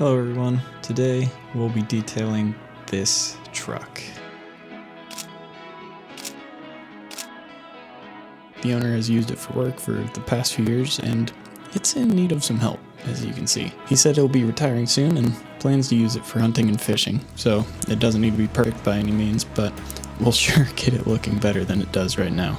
Hello everyone, today we'll be detailing this truck. The owner has used it for work for the past few years and it's in need of some help, as you can see. He said he'll be retiring soon and plans to use it for hunting and fishing, so it doesn't need to be perfect by any means, but we'll sure get it looking better than it does right now.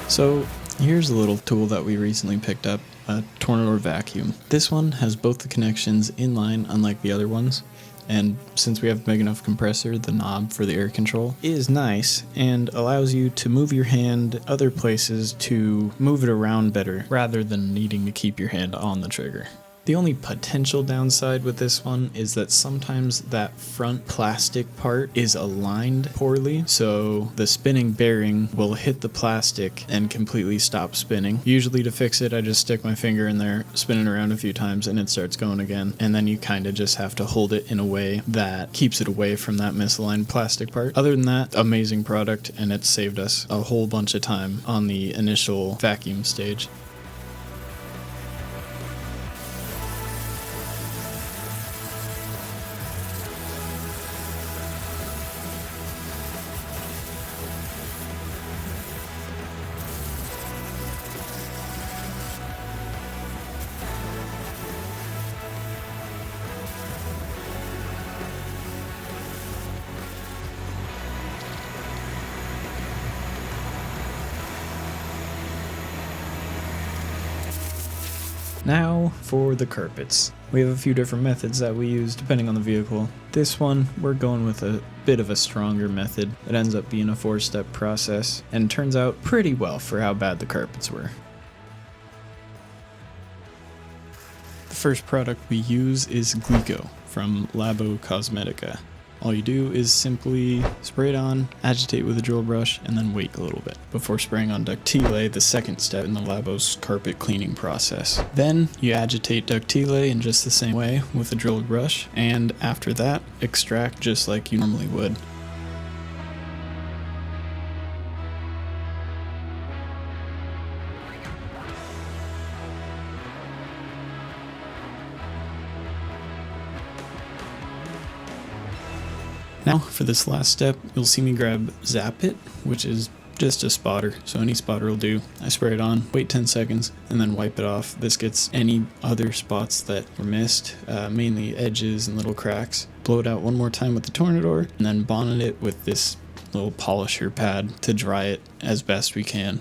So here's a little tool that we recently picked up, a tornado vacuum. This one has both the connections in line, unlike the other ones, and since we have a big enough compressor, the knob for the air control is nice and allows you to move your hand other places to move it around better rather than needing to keep your hand on the trigger. The only potential downside with this one is that sometimes that front plastic part is aligned poorly, so the spinning bearing will hit the plastic and completely stop spinning. Usually to fix it, I just stick my finger in there, spin it around a few times, and it starts going again. And then you kind of just have to hold it in a way that keeps it away from that misaligned plastic part. Other than that, amazing product, and it's saved us a whole bunch of time on the initial vacuum stage. Now for the carpets. We have a few different methods that we use depending on the vehicle. This one, we're going with a bit of a stronger method. It ends up being a 4-step process and turns out pretty well for how bad the carpets were. The first product we use is Glico from Labo Cosmetica. All you do is simply spray it on, agitate with a drill brush, and then wait a little bit before spraying on Ductile, the second step in the Labo's carpet cleaning process. Then you agitate Ductile in just the same way with a drilled brush, and after that, extract just like you normally would. Now for this last step, you'll see me grab Zap It, which is just a spotter, so any spotter will do. I spray it on, wait 10 seconds, and then wipe it off. This gets any other spots that were missed, mainly edges and little cracks. Blow it out one more time with the Tornador, and then bonnet it with this little polisher pad to dry it as best we can.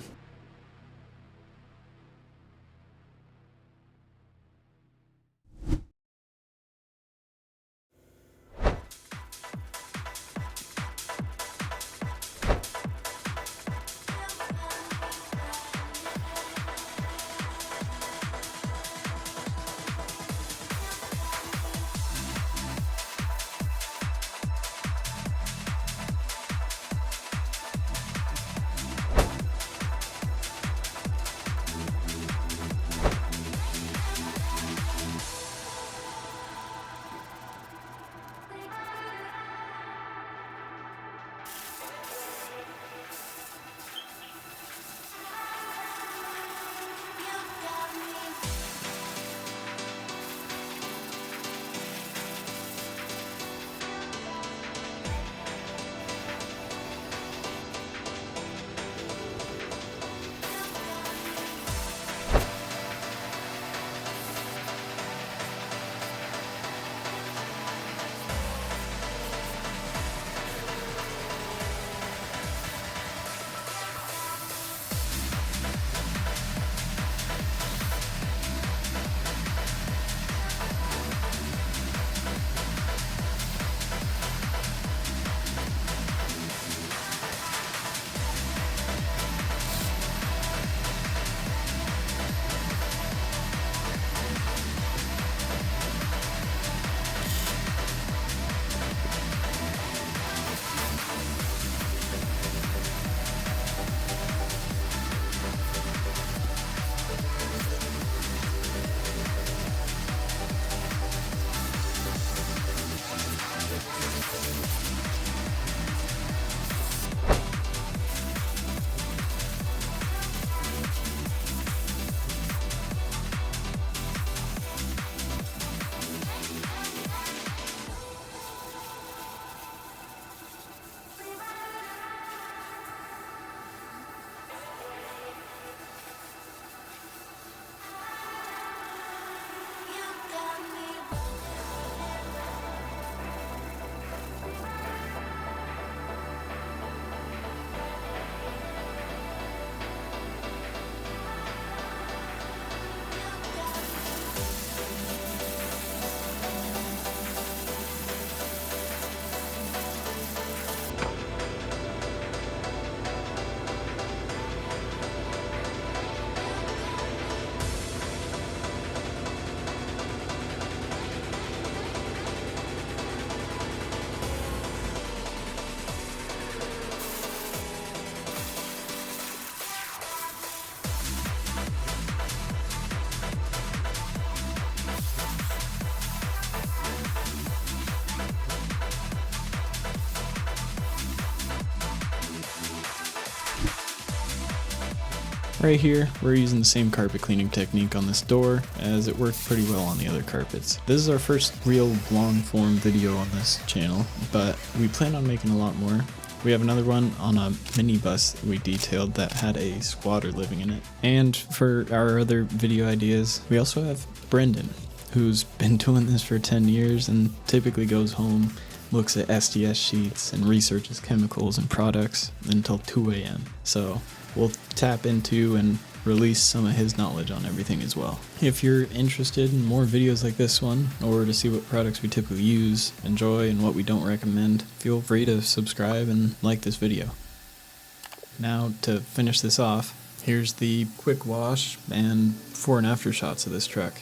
Right here, we're using the same carpet cleaning technique on this door as it worked pretty well on the other carpets. This is our first real long form video on this channel, but we plan on making a lot more. We have another one on a minibus that we detailed that had a squatter living in it. And for our other video ideas, we also have Brendan, who's been doing this for 10 years and typically goes home, looks at SDS sheets, and researches chemicals and products until 2 a.m. So we'll tap into and release some of his knowledge on everything as well. If you're interested in more videos like this one, or to see what products we typically use, enjoy, and what we don't recommend, feel free to subscribe and like this video. Now, to finish this off, here's the quick wash and before and after shots of this truck.